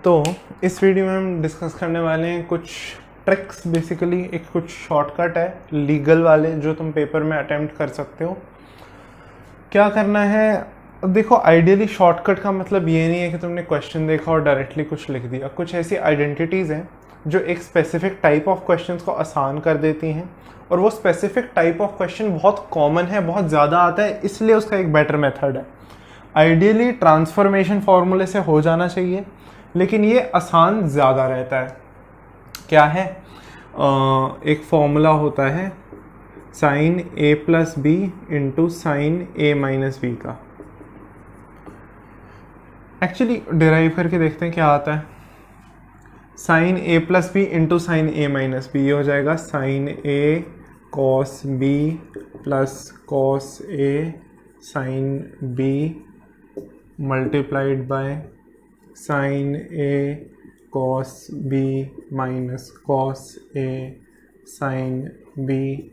तो इस वीडियो में हम डिस्कस करने वाले हैं कुछ ट्रिक्स, बेसिकली एक कुछ शॉर्टकट है लीगल वाले जो तुम पेपर में अटेम्प्ट कर सकते हो। क्या करना है, अब देखो आइडियली शॉर्टकट का मतलब ये नहीं है कि तुमने क्वेश्चन देखा और डायरेक्टली कुछ लिख दिया। कुछ ऐसी आइडेंटिटीज़ हैं जो एक स्पेसिफिक टाइप ऑफ क्वेश्चंस को आसान कर देती हैं, और वो स्पेसिफिक टाइप ऑफ क्वेश्चन बहुत कॉमन है, बहुत ज़्यादा आता है, इसलिए उसका एक बेटर मेथड है। आइडियली ट्रांसफॉर्मेशन फार्मूले से हो जाना चाहिए, लेकिन ये आसान ज़्यादा रहता है। क्या है, एक फॉर्मूला होता है sine A plus B into sine A minus B का। एक्चुअली डिराइव करके देखते हैं क्या आता है। Sine A plus B into sine A minus B, ये हो जाएगा sine A cos B plus cos A sine B multiplied by sine A cos B minus cos A sine B.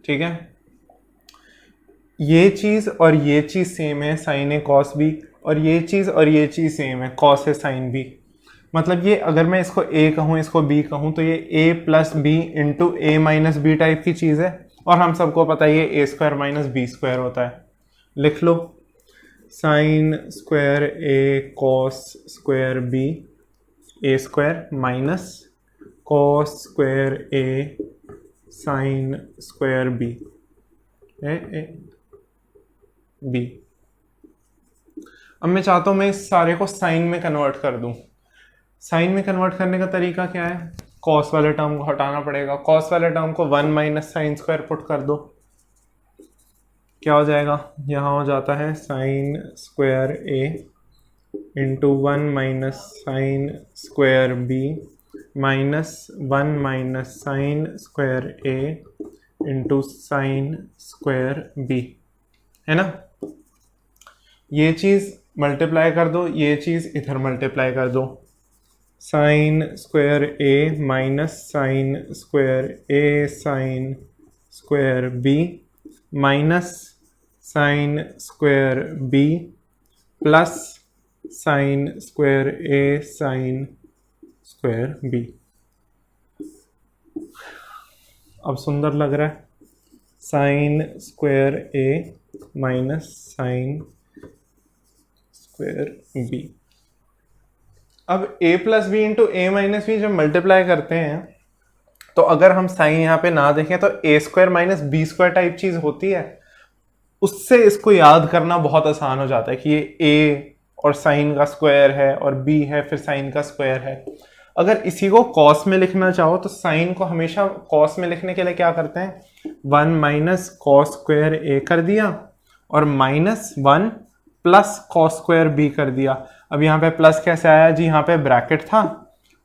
ठीक है, ये चीज़ और ये चीज़ सेम है, साइन ए कॉस बी, और ये चीज़ और ये चीज़ सेम है, कॉस ए साइन बी। मतलब ये अगर मैं इसको ए कहूँ इसको बी कहूँ तो ये A plus B into A minus B type की चीज़ है, और हम सबको पता है ये A square minus B square होता है। लिख लो sine square A cos square B A square minus cos square A sine square B A B. अब मैं चाहता हूँ मैं इस सारे को साइन में कन्वर्ट कर दूँ। साइन में कन्वर्ट करने का तरीका क्या है, कॉस वाले टर्म को हटाना पड़ेगा। कॉस वाले टर्म को 1 माइनस साइन स्क्वायर पुट कर दो, क्या हो जाएगा, यहाँ हो जाता है sine square A into 1 minus sine square B minus 1 minus sine square A into sine square B, है ना। ये चीज़ मल्टीप्लाई कर दो, ये चीज़ इधर मल्टीप्लाई कर दो। Sine square A minus sine square A sine square B minus sine square B plus sine square A sine square B. अब सुंदर लग रहा है, sine square A minus sine square B. अब a plus B into A minus B जब multiply करते हैं तो अगर हम साइन यहाँ पे ना देखें तो A square minus B square type चीज होती है, उससे इसको याद करना बहुत आसान हो जाता है कि ये a और साइन का स्क्वायर है और b है फिर साइन का स्क्वायर है। अगर इसी को कॉस में लिखना चाहो तो साइन को हमेशा कॉस में लिखने के लिए क्या करते हैं, 1 माइनस कॉस स्क्वायर ए कर दिया और minus 1 plus cos square B कर दिया। अब यहाँ पे प्लस कैसे आया जी, यहाँ पे ब्रैकेट था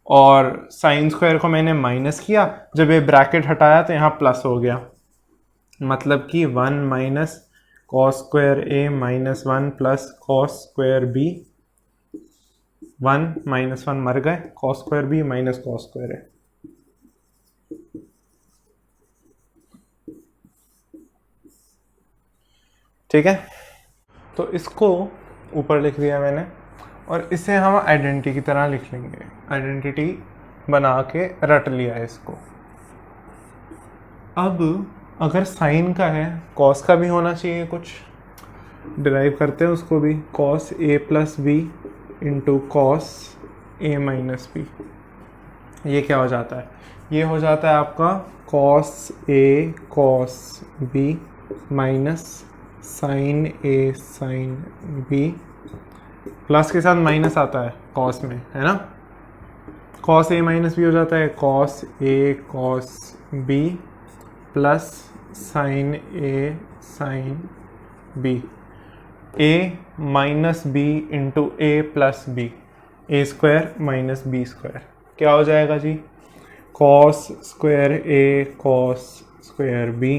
और साइन स्क्वायर को मैंने माइनस किया, जब ये ब्रैकेट हटाया तो यहाँ प्लस हो गया। मतलब कि 1 minus cos square A minus 1 plus cos square B, 1 minus 1 मर गए, cos square B minus cos square A. ठीक है, तो इसको ऊपर लिख दिया मैंने और इसे हम आइडेंटिटी की तरह लिख लेंगे। आइडेंटिटी बना के रट लिया इसको। अब अगर साइन का है, कॉस का भी होना चाहिए कुछ, डिराइव करते हैं उसको भी। Cos A plus B into cos A minus B, ये क्या हो जाता है, ये हो जाता है आपका cos A cos B minus sign A sine B, plus के साथ माइनस आता है कॉस में, है ना। कॉस ए माइनस बी हो जाता है cos A cos B plus sine A sine B. A minus B into A plus B, A square minus B square, क्या हो जाएगा जी, cos square A cos square B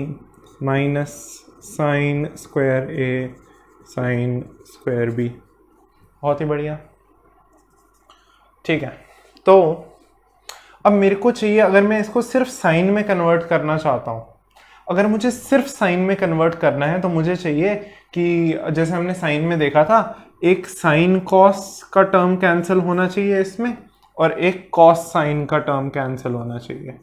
minus sine square A sine square B. बहुत ही बढ़िया। ठीक है, तो अब मेरे को चाहिए, अगर मैं इसको सिर्फ साइन में कन्वर्ट करना चाहता हूँ, अगर मुझे सिर्फ साइन में कन्वर्ट करना है तो मुझे चाहिए कि जैसे हमने साइन में देखा था एक साइन कॉस का टर्म कैंसिल होना चाहिए इसमें, और एक कॉस साइन का टर्म कैंसिल होना चाहिए।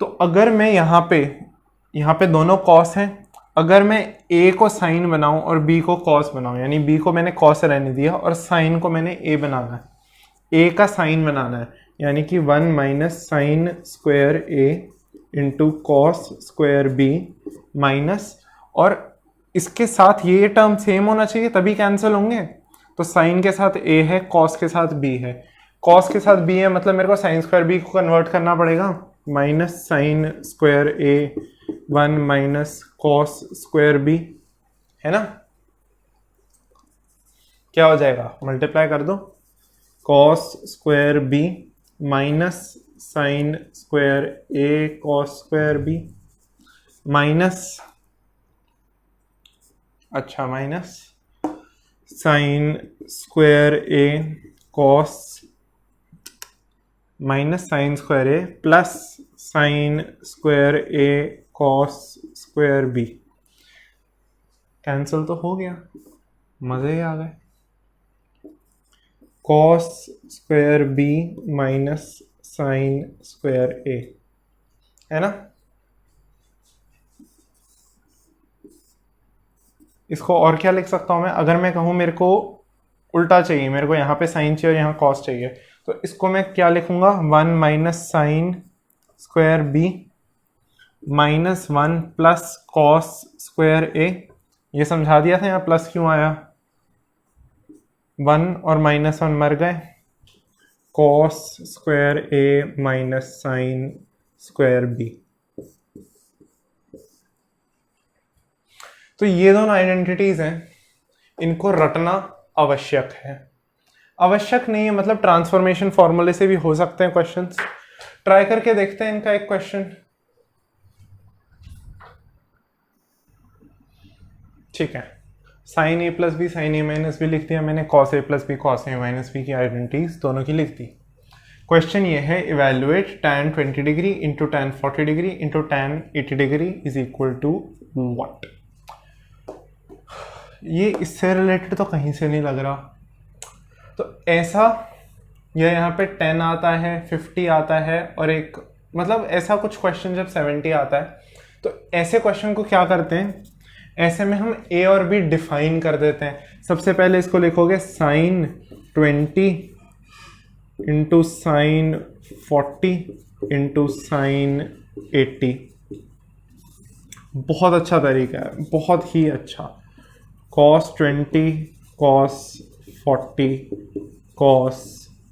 तो अगर मैं यहाँ पे दोनों कॉस हैं, अगर मैं ए को साइन बनाऊं और बी को कॉस बनाऊं, यानी बी को मैंने कॉस रहने दिया और साइन को मैंने ए बनाना है, ए का साइन बनाना है, यानी कि 1 minus sine square A into cos square B minus, और इसके साथ ये टर्म सेम होना चाहिए तभी कैंसिल होंगे। तो साइन के साथ ए है, कॉस के साथ बी है, कॉस के साथ बी है, मतलब मेरे को साइन स्क्वायर बी को कन्वर्ट करना पड़ेगा, minus sine square A 1 minus cos square B, है ना। क्या हो जाएगा, मल्टीप्लाई कर दो, cos square B minus sine square A cos square B minus, अच्छा minus sine square A cos minus sine square A plus sine square A cos square B, cancel तो हो गया, मजे ही आ गए। Cos square B minus sine square ए, है ना। इसको और क्या लिख सकता हूं मैं, अगर मैं कहूं मेरे को उल्टा चाहिए, मेरे को यहाँ पे साइन चाहिए और यहाँ कॉस चाहिए, तो इसको मैं क्या लिखूंगा, 1 minus sine square B minus 1 plus cos square A. ये समझा दिया था, यहाँ प्लस क्यों आया, 1 और माइनस 1 मर गए, cos square A minus sine square B. तो ये दोनों आइडेंटिटीज हैं, इनको रटना आवश्यक है, आवश्यक नहीं है मतलब ट्रांसफॉर्मेशन फॉर्मूले से भी हो सकते हैं क्वेश्चंस। ट्राई करके देखते हैं इनका एक क्वेश्चन। ठीक है, sine A plus B sine A minus B लिख दिया मैंने, cos A plus B cos A minus B की आइडेंटिटीज दोनों की लिख दी। क्वेश्चन ये है, evaluate tan 20 degree into tan 40 degree into tan 80 degree is equal to what. ये इससे रिलेटेड तो कहीं से नहीं लग रहा, तो ऐसा या यहाँ पे 10 आता है 50 आता है और एक मतलब ऐसा कुछ क्वेश्चन जब 70 आता है, तो ऐसे क्वेश्चन को क्या करते हैं, ऐसे में हम ए और बी डिफाइन कर देते हैं। सबसे पहले इसको लिखोगे sine 20 into sine 40 into sine 80। बहुत अच्छा तरीका है, बहुत ही अच्छा। cos 20 cos 40 cos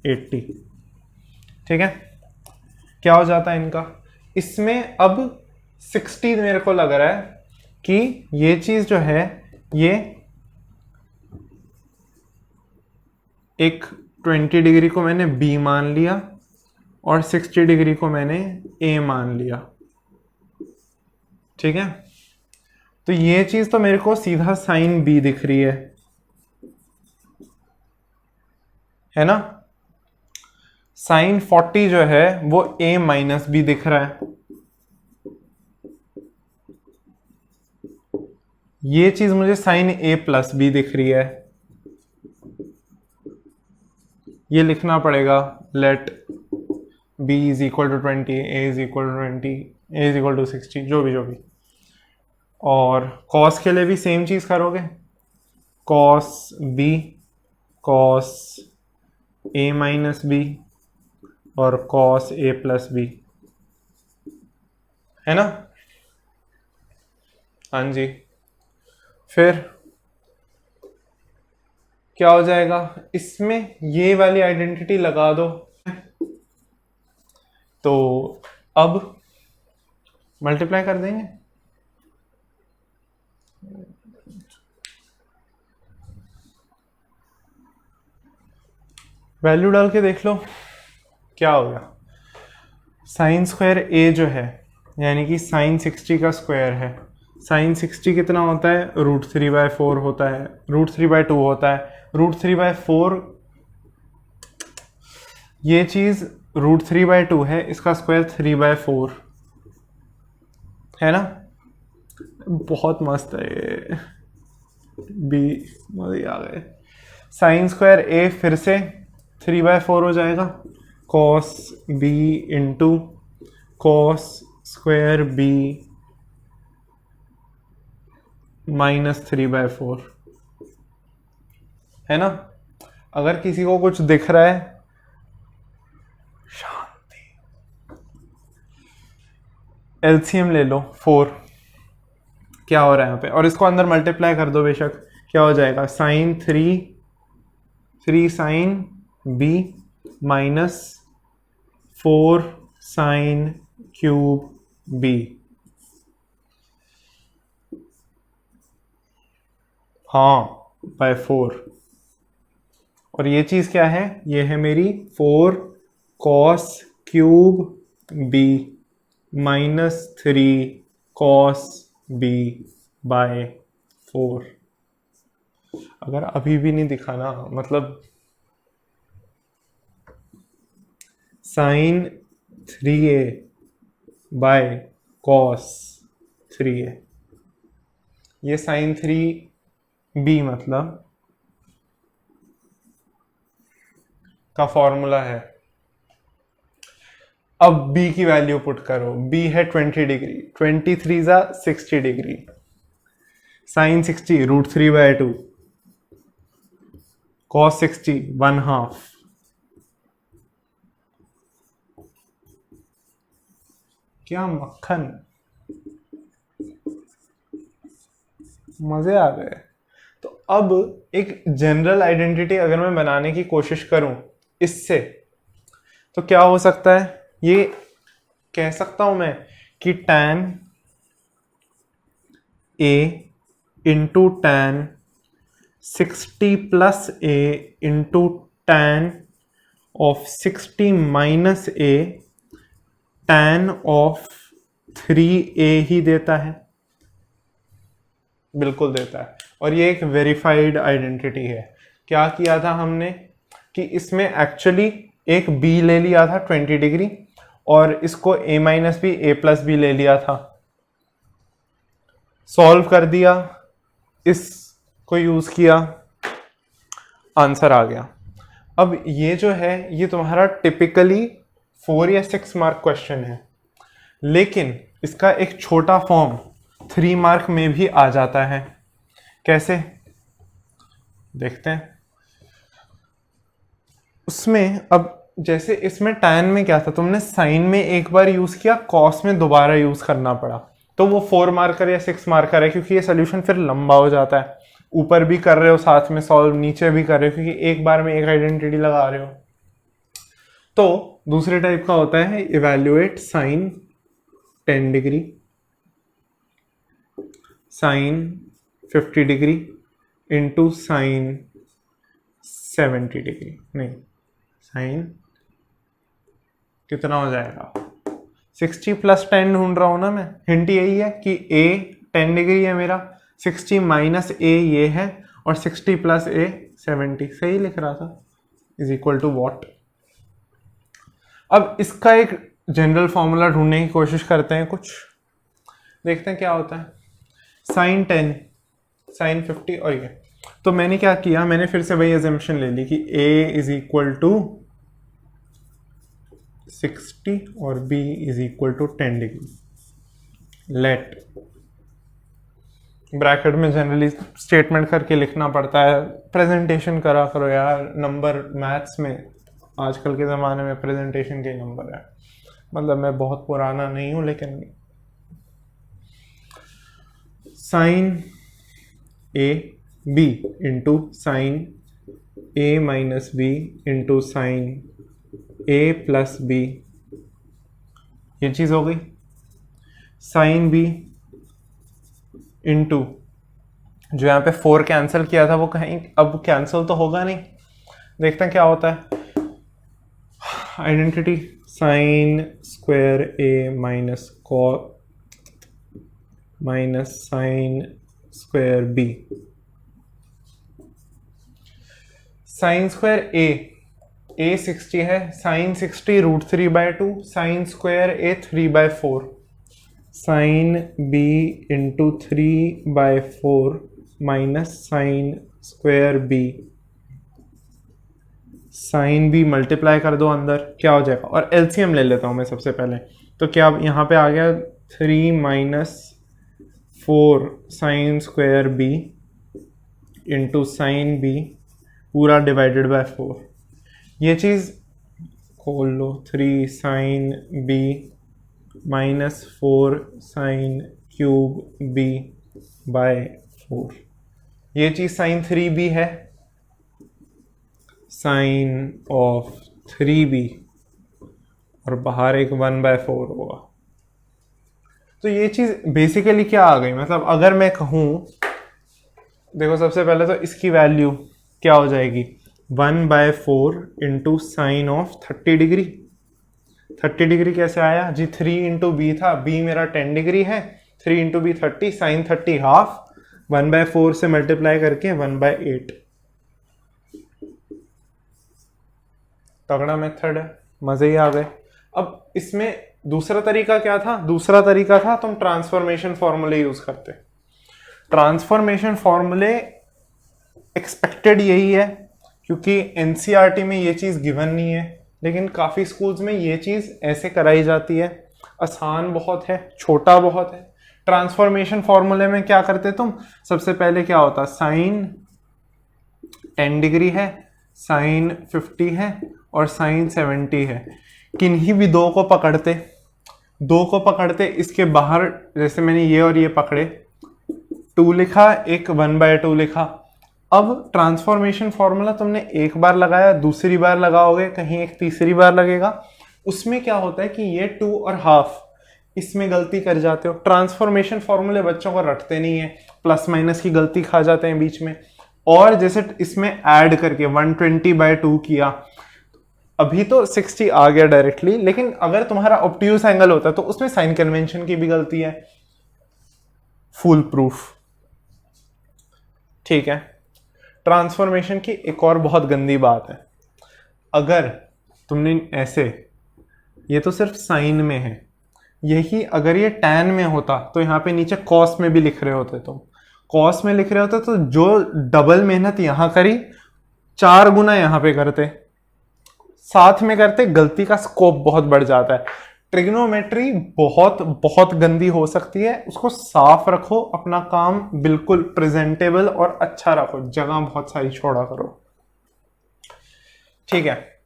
80, ठीक है। क्या हो जाता है इनका, इसमें अब 60 मेरे को लग रहा है कि ये चीज जो है ये एक 20 डिग्री को मैंने B मान लिया और 60 डिग्री को मैंने A मान लिया, ठीक है। तो ये चीज तो मेरे को सीधा साइन B दिख रही है ना। साइन 40 जो है वो A माइनस B दिख रहा है, ये चीज मुझे साइन A प्लस B दिख रही है। ये लिखना पड़ेगा, let B is equal to 20, A is equal to 20, A is equal to 60, जो भी। और कॉस के लिए भी सेम चीज करोगे, cos B cos A minus B और कॉस A प्लस B, है ना। हाँ जी, फिर क्या हो जाएगा, इसमें ये वाली आइडेंटिटी लगा दो। तो अब मल्टीप्लाई कर देंगे, वैल्यू डाल के देख लो क्या हो गया। साइन स्क्वायर A जो है यानी कि साइन 60 का स्क्वायर है, साइन 60 कितना होता है, √3/4 होता है, √3/2 होता है, √3/4 ये चीज √3/2 है, इसका स्क्वायर 3/4 है ना। बहुत मस्त है ये, B मजे आ गए। साइन स्क्वायर ए फिर से 3/4 हो जाएगा, cos B into cos square B -3/4, है ना। अगर किसी को कुछ दिख रहा है, शांति, एलसीएम ले लो 4, क्या हो रहा है यहाँ पे, और इसको अंदर मल्टीप्लाई कर दो बेशक, क्या हो जाएगा, sine 3 sine B -4 sine cube B. हाँ, बाय 4। और ये चीज क्या है, ये है मेरी 4 cos cube B -3 cos B by 4। अगर अभी भी नहीं दिखाना, मतलब sign 3a by cos 3a, ये साइन 3b मतलब का फॉर्मूला है। अब b की वैल्यू पुट करो, b है 20 डिग्री, 23 जा 60 डिग्री, साइन 60 √3/2, कॉस 60 1/2, क्या मक्खन, मजे आ गए। तो अब एक जनरल आइडेंटिटी अगर मैं बनाने की कोशिश करूं इससे, तो क्या हो सकता है, ये कह सकता हूं मैं कि tan a into tan 60 plus a into tan of 60 minus a tan of 3a ही देता है, बिल्कुल देता है। और ये एक वेरीफाइड आइडेंटिटी है। क्या किया था हमने कि इसमें एक्चुअली एक b ले लिया था 20 डिग्री, और इसको a minus B a plus B ले लिया था, सॉल्व कर दिया, इसको यूज किया, आंसर आ गया। अब ये जो है ये तुम्हारा टिपिकली 4 या 6 मार्क क्वेश्चन है, लेकिन इसका एक छोटा फॉर्म 3 मार्क में भी आ जाता है। कैसे, देखते हैं। उसमें अब जैसे इसमें tan में क्या था, तुमने साइन में एक बार यूज किया, कॉस में दोबारा यूज करना पड़ा, तो वो 4 मार्कर या 6 मार्कर है, क्योंकि ये सोल्यूशन फिर लंबा हो जाता है। ऊपर भी कर रहे हो साथ में सॉल्व, नीचे भी कर रहे हो, क्योंकि एक बार में एक आइडेंटिटी लगा रहे हो। तो दूसरे टाइप का होता है evaluate sine 10 degree, sine 50 degree into sine 70 degree, नहीं साइन कितना हो जाएगा, 60 प्लस 10 ढूंढ रहा हूं ना मैं। हिंट यही है कि a 10 डिग्री है मेरा, 60 माइनस a ये है, और 60 प्लस a 70, सही लिख रहा था, इज इक्वल टू वॉट। अब इसका एक जनरल फॉर्मूला ढूंढने की कोशिश करते हैं, कुछ देखते हैं क्या होता है। साइन 10 साइन 50 और ये, तो मैंने क्या किया, मैंने फिर से वही अजम्पशन ले ली कि a इज इक्वल टू 60 और b is equal to 10 degree. Let bracket में जनरली स्टेटमेंट करके लिखना पड़ता है, प्रेजेंटेशन करा करो यार, नंबर मैथ्स में आजकल के ज़माने में प्रेजेंटेशन के नंबर है। मतलब मैं बहुत पुराना नहीं हूँ, लेकिन sine A B into sine A minus B into sine A plus B, ये चीज़ हो गई। साइन बी इंटू जो यहाँ पे 4 कैंसिल किया था वो कहीं अब कैंसिल तो होगा नहीं, देखते हैं क्या होता है। Identity sine square A minus minus sine square B, sine square A 60 है, sine 60 √3/2, sine square A 3/4, sine B into 3/4 minus sine square B sine B multiply कर दो अंदर, क्या हो जाएगा, और एलसीएम ले लेता हूँ मैं सबसे पहले। तो क्या यहाँ पे आ गया 3 minus 4 sine square B into sine B पूरा डिवाइडेड बाय 4। ये चीज़ खोल लो, 3 sine B minus 4 sine cube B by 4। ये चीज़ साइन 3b है, साइन ऑफ 3b, और बाहर एक 1/4 होगा। तो ये चीज़ बेसिकली क्या आ गई, मतलब अगर मैं कहूँ, देखो सबसे पहले तो इसकी वैल्यू क्या हो जाएगी, 1/4 into sine of 30 degree. 30 degree कैसे आया जी, 3 इंटू बी था, बी मेरा 10 डिग्री है, 3 इंटू बी 30, साइन 30 हाफ, 1/4 से मल्टीप्लाई करके 1/8। तगड़ा मेथड है, मजे ही आ गए। अब इसमें दूसरा तरीका क्या था, दूसरा तरीका था तुम ट्रांसफॉर्मेशन फॉर्मूले यूज करते। ट्रांसफॉर्मेशन फॉर्मूले एक्सपेक्टेड यही है, क्योंकि एनसीईआरटी में ये चीज गिवन नहीं है, लेकिन काफी स्कूल्स में ये चीज ऐसे कराई जाती है। आसान बहुत है, छोटा बहुत है। ट्रांसफॉर्मेशन फॉर्मूले में क्या करते तुम, सबसे पहले क्या होता, साइन 10 डिग्री है, साइन 50 है और साइन 70 है, किन्हीं भी दो को पकड़ते, इसके बाहर जैसे मैंने ये और ये पकड़े, 2 लिखा, एक 1/2 लिखा। अब ट्रांसफॉर्मेशन फॉर्मूला तुमने एक बार लगाया, दूसरी बार लगाओगे, कहीं एक तीसरी बार लगेगा, उसमें क्या होता है कि ये 2 और हाफ, इसमें गलती कर जाते हो। ट्रांसफॉर्मेशन फॉर्मूले बच्चों को रटते नहीं है, प्लस माइनस की गलती खा जाते हैं बीच में। और जैसे इसमें ऐड करके 120/2 किया, अभी तो 60 आ गया डायरेक्टली, लेकिन अगर तुम्हारा ऑब्ट्यूज एंगल होता है तो उसमें साइन कन्वेंशन की भी गलती है, फुल प्रूफ। ठीक है। ट्रांसफॉर्मेशन की एक और बहुत गंदी बात है, अगर तुमने ऐसे, ये तो सिर्फ साइन में है, यही अगर ये टैन में होता तो यहाँ पे नीचे कॉस में भी लिख रहे होते, तुम कॉस में लिख रहे होते तो जो डबल मेहनत यहां करी, 4 गुना यहां पे करते, साथ में करते, गलती का स्कोप बहुत बढ़ जाता है। ट्रिग्नोमेट्री बहुत बहुत गंदी हो सकती है, उसको साफ रखो, अपना काम बिल्कुल प्रेजेंटेबल और अच्छा रखो, जगह बहुत सारी छोड़ा करो। ठीक है,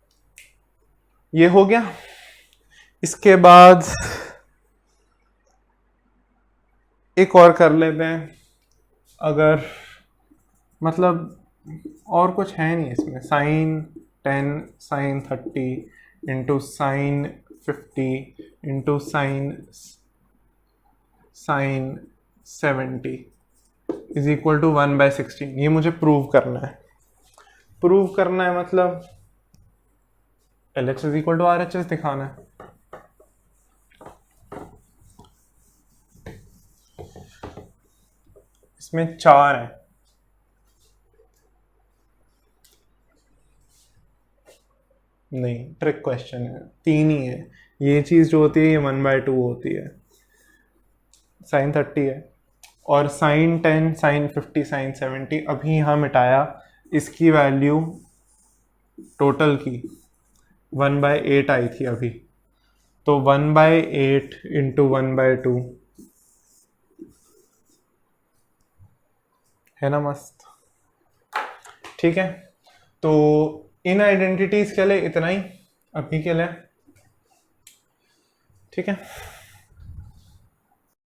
ये हो गया। इसके बाद एक और कर लेते हैं, अगर मतलब और कुछ है नहीं इसमें, sine 10 sine 30 into sine 50 into sine 70 is equal to 1/16। ये मुझे प्रूव करना है। मतलब LHS is equal to RHS दिखाना है। इसमें 4 है, नहीं ट्रिक क्वेश्चन है, 3 ही है। ये चीज जो होती है ये 1/2 होती है, साइन 30 है, और साइन 10 साइन 50 साइन 70 अभी यहाँ मिटाया, इसकी वैल्यू टोटल की 1/8 आई थी अभी, तो 1/8 इंटू 1/2 है ना, मस्त। ठीक है, तो इन आइडेंटिटीज के लिए इतना ही अभी के लिए। ठीक है।